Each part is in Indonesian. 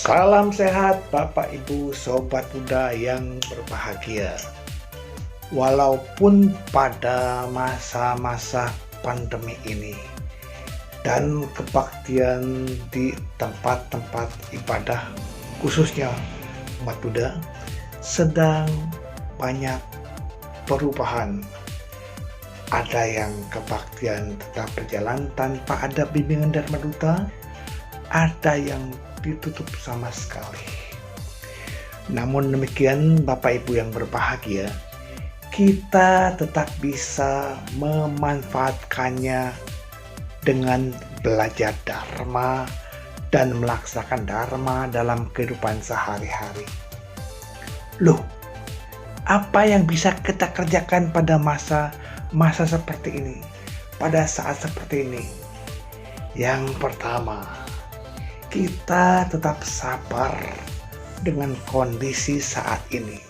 Salam sehat Bapak Ibu Sobat Muda yang berbahagia. Walaupun pada masa-masa pandemi ini dan kebaktian di tempat-tempat ibadah khususnya umat Buddha sedang banyak perubahan. Ada yang kebaktian tetap berjalan tanpa ada bimbingan Dharma Duta, ada yang ditutup sama sekali. Namun demikian Bapak Ibu yang berbahagia, kita tetap bisa memanfaatkannya dengan belajar Dharma dan melaksanakan Dharma dalam kehidupan sehari-hari. Loh, apa yang bisa kita kerjakan pada masa seperti ini, pada saat seperti ini? Yang pertama, kita tetap sabar dengan kondisi saat ini.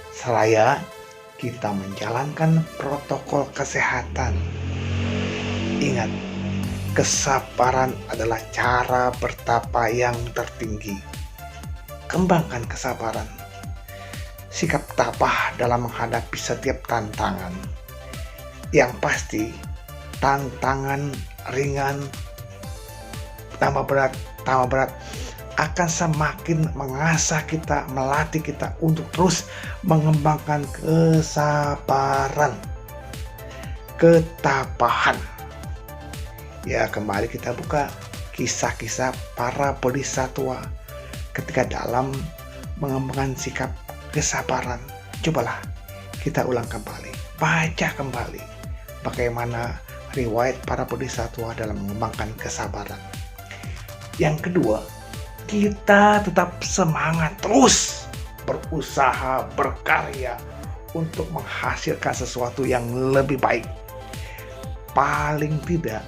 Seraya kita menjalankan protokol kesehatan. Ingat, kesabaran adalah cara bertapa yang tertinggi. Kembangkan kesabaran. Sikap tabah dalam menghadapi setiap tantangan. Yang pasti, tantangan ringan tambah berat akan semakin mengasah kita, melatih kita untuk terus mengembangkan kesabaran, ketabahan. Ya, kembali kita buka kisah-kisah para bodhisattva ketika dalam mengembangkan sikap kesabaran. Cobalah kita ulang kembali, baca kembali bagaimana riwayat para bodhisattva dalam mengembangkan kesabaran. Yang kedua, kita tetap semangat terus berusaha, berkarya untuk menghasilkan sesuatu yang lebih baik. Paling tidak,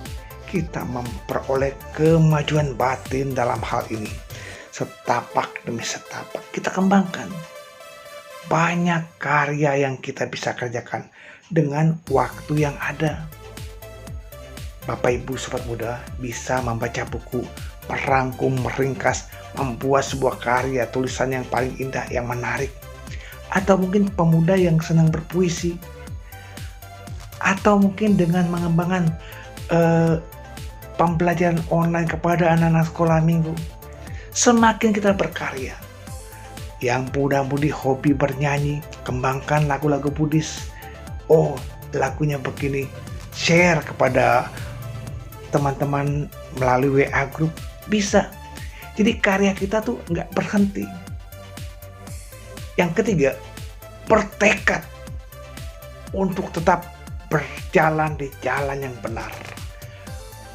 kita memperoleh kemajuan batin dalam hal ini. Setapak demi setapak kita kembangkan. Banyak karya yang kita bisa kerjakan dengan waktu yang ada. Bapak Ibu Sobat Muda bisa membaca buku, merangkum, meringkas, membuat sebuah karya tulisan yang paling indah, yang menarik. Atau mungkin pemuda yang senang berpuisi. Atau mungkin dengan mengembangkan pembelajaran online kepada anak-anak sekolah minggu. Semakin kita berkarya. Yang muda-mudi hobi bernyanyi, kembangkan lagu-lagu Buddhis. Oh, lagunya begini. Share kepada teman-teman melalui WA group. Bisa. Jadi karya kita tuh nggak berhenti. Yang ketiga, bertekad untuk tetap berjalan di jalan yang benar.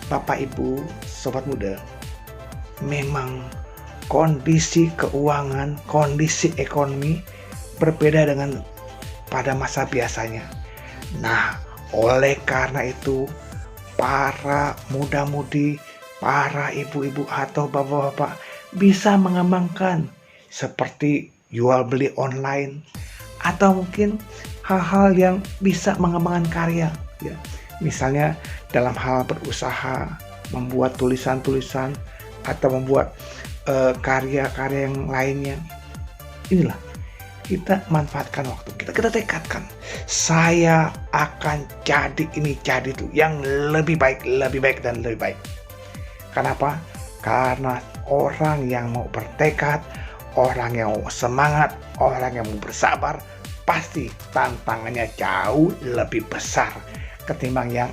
Bapak Ibu Sobat Muda, memang kondisi keuangan, kondisi ekonomi berbeda dengan pada masa biasanya. Nah, oleh karena itu para muda-mudi, para ibu-ibu atau bapak-bapak bisa mengembangkan seperti jual beli online atau mungkin hal-hal yang bisa mengembangkan karya, ya. Misalnya dalam hal berusaha, membuat tulisan-tulisan atau membuat karya-karya yang lainnya. Inilah, kita manfaatkan waktu kita tekadkan, saya akan jadi ini, jadi itu yang lebih baik dan lebih baik. Kenapa? Karena orang yang mau bertekad, orang yang mau semangat, orang yang mau bersabar, pasti tantangannya jauh lebih besar ketimbang yang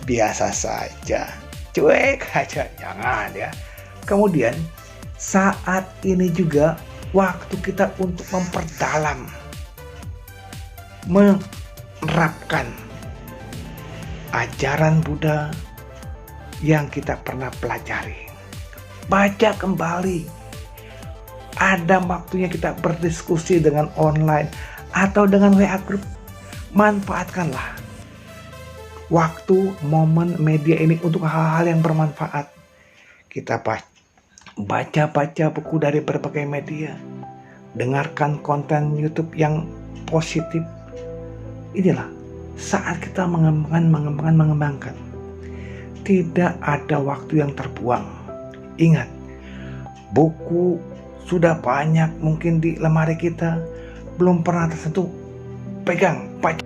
biasa saja, cuek aja, jangan ya. Kemudian saat ini juga waktu kita untuk memperdalam, menerapkan ajaran Buddha yang kita pernah pelajari. Baca kembali. Ada waktunya kita berdiskusi dengan online atau dengan WA group. Manfaatkanlah waktu, momen, media ini untuk hal-hal yang bermanfaat. Kita baca buku dari berbagai media, dengarkan konten YouTube yang positif. Inilah saat kita mengembangkan. Tidak ada waktu yang terbuang. Ingat, Buku sudah banyak mungkin di lemari kita, belum pernah tersentuh, pegang, baca.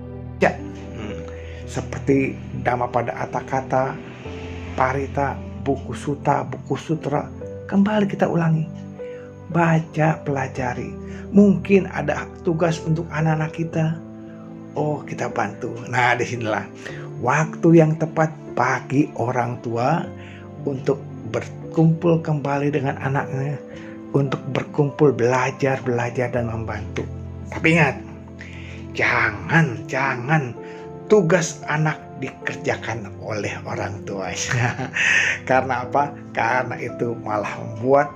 Seperti Dhammapada Atthakatha, Parita, buku Sutta, buku sutra, kembali kita ulangi. Baca, pelajari. Mungkin ada tugas untuk anak-anak kita. Oh, kita bantu. Nah, disinilah waktu yang tepat bagi orang tua untuk berkumpul kembali dengan anaknya, untuk berkumpul belajar dan membantu. Tapi ingat, jangan tugas anak dikerjakan oleh orang tuanya. Karena apa? Karena itu malah membuat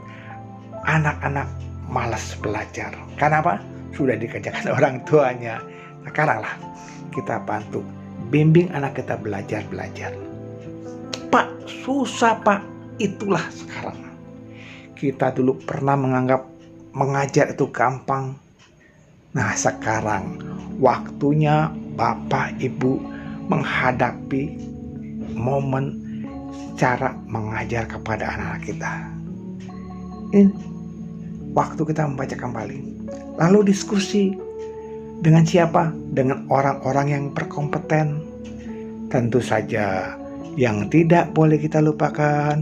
anak-anak malas belajar. Karena apa? Sudah dikerjakan orang tuanya. Sekaranglah kita bantu, bimbing anak kita belajar. Pak, susah Pak. Itulah sekarang. Kita dulu pernah menganggap mengajar itu gampang. Nah, sekarang waktunya Bapak Ibu menghadapi momen cara mengajar kepada anak-anak kita. Ini waktu kita membaca kembali. Lalu diskusi dengan siapa? Dengan orang-orang yang berkompeten. Tentu saja yang tidak boleh kita lupakan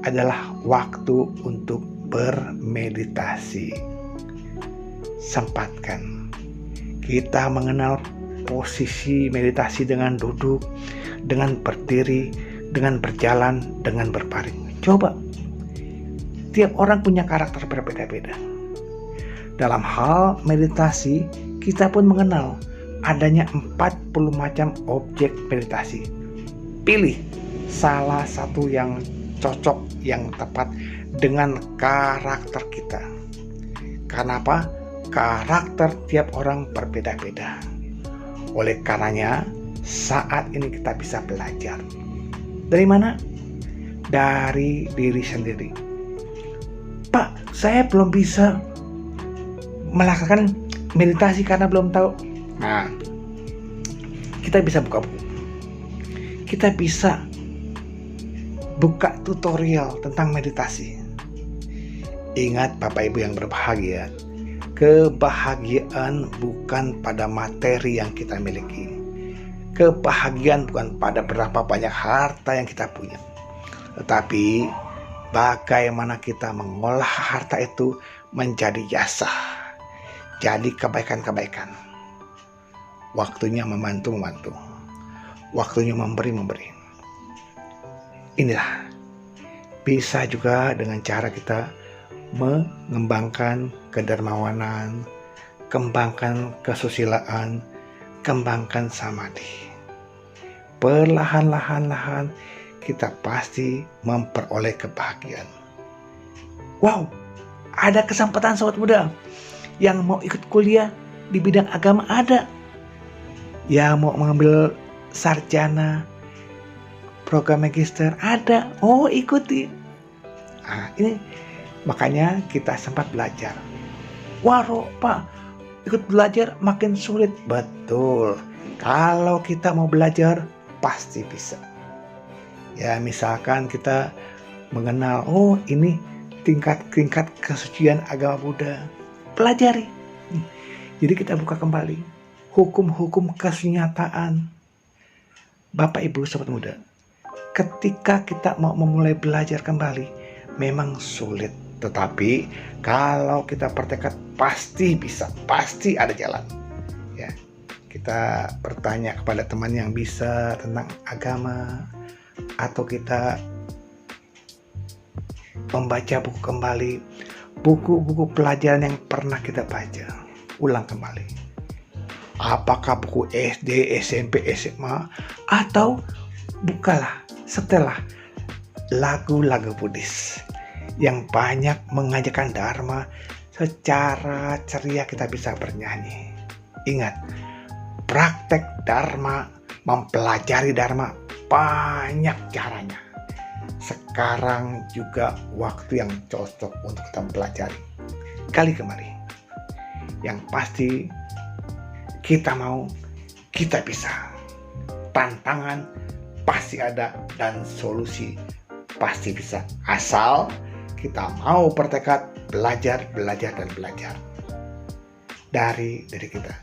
adalah waktu untuk bermeditasi. Sempatkan kita mengenal posisi meditasi dengan duduk, dengan berdiri, dengan berjalan, dengan berbaring. Coba. Tiap orang punya karakter berbeda-beda. Dalam hal meditasi, kita pun mengenal adanya 40 macam objek meditasi. Pilih salah satu yang cocok, yang tepat dengan karakter kita. Karena apa? Karakter tiap orang berbeda-beda. Oleh karenanya, saat ini kita bisa belajar. Dari mana? Dari diri sendiri. Pak, saya belum bisa melakukan meditasi karena belum tahu. Nah, kita bisa buka buku. Kita bisa buka tutorial tentang meditasi. Ingat Bapak Ibu yang berbahagia, kebahagiaan bukan pada materi yang kita miliki. Kebahagiaan bukan pada berapa banyak harta yang kita punya. Tetapi bagaimana kita mengolah harta itu menjadi jasa, jadi kebaikan-kebaikan. Waktunya membantu. Waktunya memberi. Inilah bisa juga dengan cara kita mengembangkan kedermawanan, kembangkan kesusilaan, kembangkan samadhi. Perlahan-lahan kita pasti memperoleh kebahagiaan. Wow, ada kesempatan sobat muda yang mau ikut kuliah di bidang agama, ada. Yang mau mengambil sarjana, program magister, ada. Oh, ikuti. Nah, ini makanya kita sempat belajar. Wah, Pak, ikut belajar makin sulit. Betul. Kalau kita mau belajar, pasti bisa. Ya, misalkan kita mengenal, oh ini tingkat kesucian agama Buddha. Pelajari. Jadi kita buka kembali hukum-hukum kesunyataan. Bapak Ibu sobat muda, ketika kita mau memulai belajar kembali memang sulit, tetapi kalau kita bertekad pasti bisa, pasti ada jalan. Ya, kita bertanya kepada teman yang bisa tentang agama, atau kita membaca buku kembali, buku-buku pelajaran yang pernah kita baca, ulang kembali. Apakah buku SD, SMP, SMA, atau bukalah, setelah lagu-lagu Buddhis yang banyak mengajarkan Dharma, secara ceria kita bisa bernyanyi. Ingat, praktek Dharma, mempelajari Dharma banyak caranya. Sekarang juga waktu yang cocok untuk kita pelajari. Kali kembali. Yang pasti kita mau, kita bisa. Tantangan pasti ada dan solusi pasti bisa. Asal kita mau bertekad belajar dan belajar dari diri kita.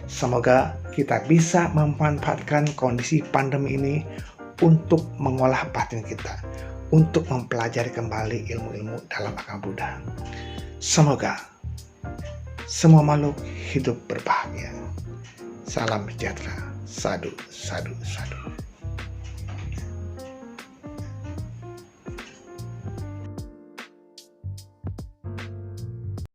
Semoga kita bisa memanfaatkan kondisi pandemi ini untuk mengolah batin kita, untuk mempelajari kembali ilmu-ilmu dalam agama Buddha. Semoga semua makhluk hidup berbahagia. Salam sejahtera. Sadu, sadu, sadu.